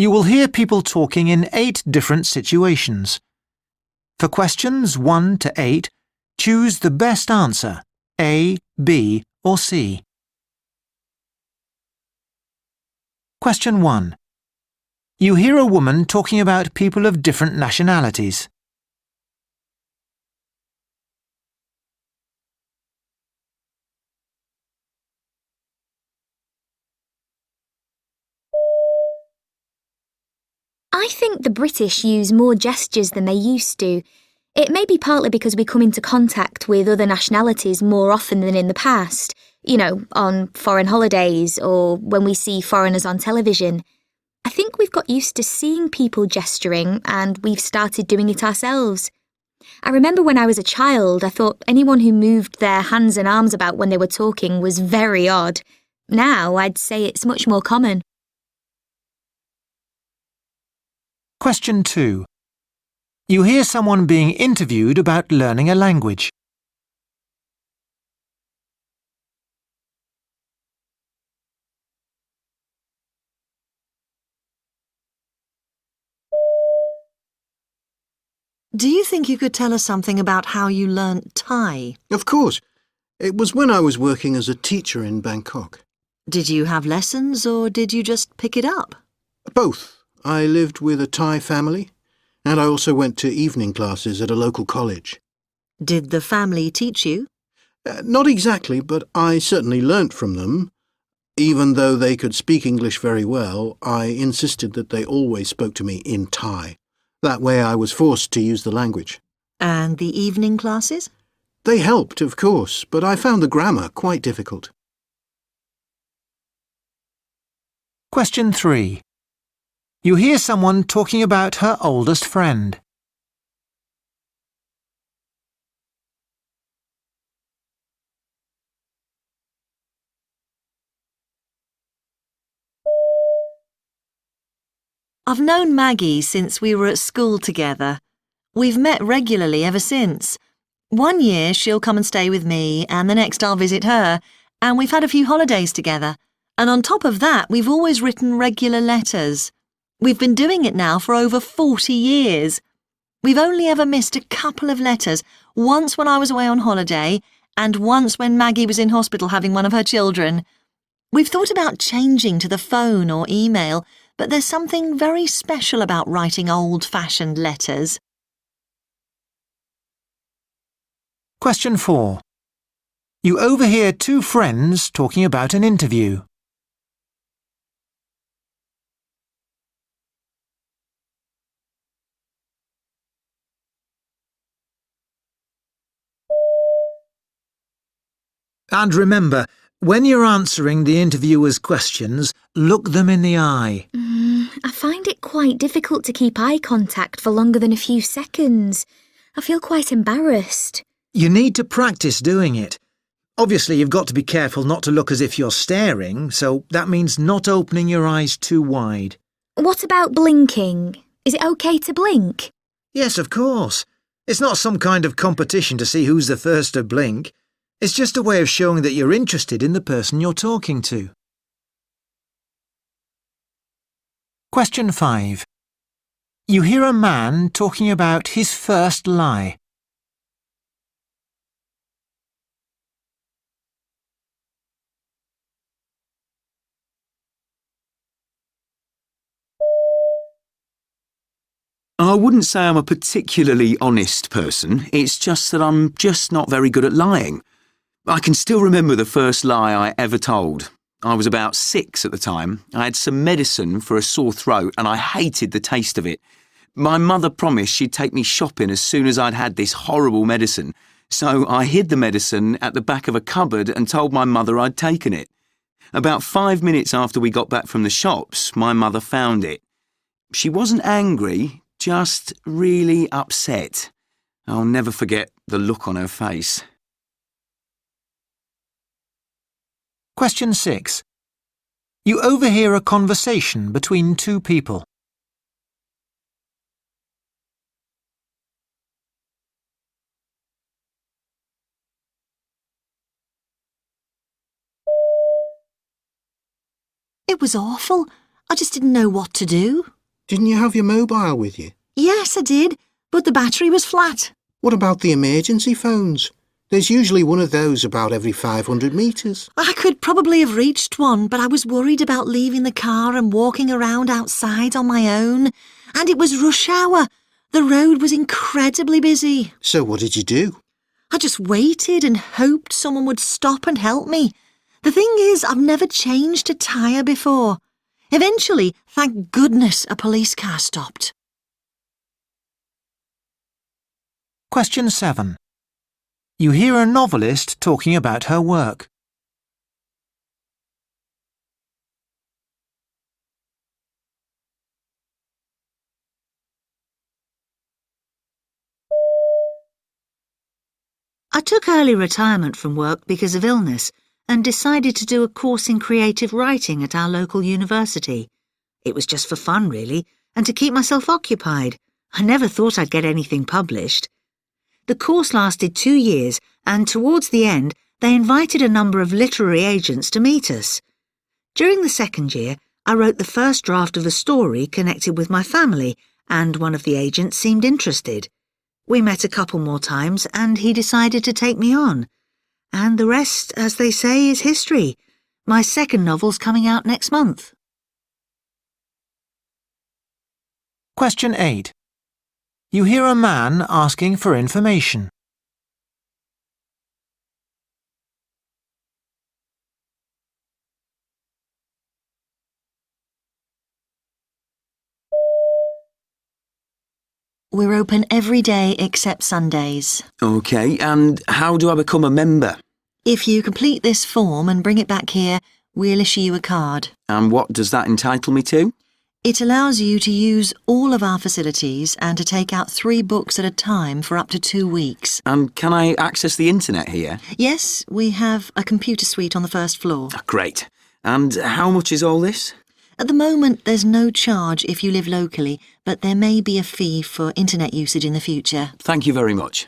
You will hear people talking in 8 different situations. For questions 1 to 8, choose the best answer, A, B or C. Question 1. You hear a woman talking about people of different nationalities. I think the British use more gestures than they used to. It may be partly because we come into contact with other nationalities more often than in the past, on foreign holidays or when we see foreigners on television. I think we've got used to seeing people gesturing and we've started doing it ourselves. I remember when I was a child, I thought anyone who moved their hands and arms about when they were talking was very odd. Now I'd say it's much more common. Question 2. You hear someone being interviewed about learning a language. Do you think you could tell us something about how you learnt Thai? Of course. It was when I was working as a teacher in Bangkok. Did you have lessons or did you just pick it up? Both. I lived with a Thai family, and I also went to evening classes at a local college. Did the family teach you? Not exactly, but I certainly learnt from them. Even though they could speak English very well, I insisted that they always spoke to me in Thai. That way I was forced to use the language. And the evening classes? They helped, of course, but I found the grammar quite difficult. Question 3. You hear someone talking about her oldest friend. I've known Maggie since we were at school together. We've met regularly ever since. One year she'll come and stay with me, and the next I'll visit her, and we've had a few holidays together. And on top of that, we've always written regular letters. We've been doing it now for over 40 years. We've only ever missed a couple of letters, once when I was away on holiday, and once when Maggie was in hospital having one of her children. We've thought about changing to the phone or email, but there's something very special about writing old-fashioned letters. Question 4. You overhear 2 friends talking about an interview. And remember, when you're answering the interviewer's questions, look them in the eye. I find it quite difficult to keep eye contact for longer than a few seconds. I feel quite embarrassed. You need to practice doing it. Obviously, you've got to be careful not to look as if you're staring, so that means not opening your eyes too wide. What about blinking? Is it okay to blink? Yes, of course. It's not some kind of competition to see who's the first to blink. It's just a way of showing that you're interested in the person you're talking to. Question 5. You hear a man talking about his first lie. I wouldn't say I'm a particularly honest person. It's just that I'm just not very good at lying. I can still remember the first lie I ever told. I was about 6 at the time. I had some medicine for a sore throat and I hated the taste of it. My mother promised she'd take me shopping as soon as I'd had this horrible medicine, so I hid the medicine at the back of a cupboard and told my mother I'd taken it. About 5 minutes after we got back from the shops, my mother found it. She wasn't angry, just really upset. I'll never forget the look on her face. Question 6. You overhear a conversation between 2 people. It was awful. I just didn't know what to do. Didn't you have your mobile with you? Yes, I did, but the battery was flat. What about the emergency phones? There's usually one of those about every 500 metres. I could probably have reached one, but I was worried about leaving the car and walking around outside on my own. And it was rush hour. The road was incredibly busy. So what did you do? I just waited and hoped someone would stop and help me. The thing is, I've never changed a tyre before. Eventually, thank goodness, a police car stopped. Question 7. You hear a novelist talking about her work. I took early retirement from work because of illness and decided to do a course in creative writing at our local university. It was just for fun, really, and to keep myself occupied. I never thought I'd get anything published. The course lasted 2 years, and towards the end, they invited a number of literary agents to meet us. During the second year, I wrote the first draft of a story connected with my family, and one of the agents seemed interested. We met a couple more times, and he decided to take me on. And the rest, as they say, is history. My second novel's coming out next month. Question 8. You hear a man asking for information. We're open every day except Sundays. OK, and how do I become a member? If you complete this form and bring it back here, we'll issue you a card. And what does that entitle me to? It allows you to use all of our facilities and to take out 3 books at a time for up to 2 weeks. And can I access the internet here? Yes, we have a computer suite on the first floor. Great. And how much is all this? At the moment, there's no charge if you live locally, but there may be a fee for internet usage in the future. Thank you very much.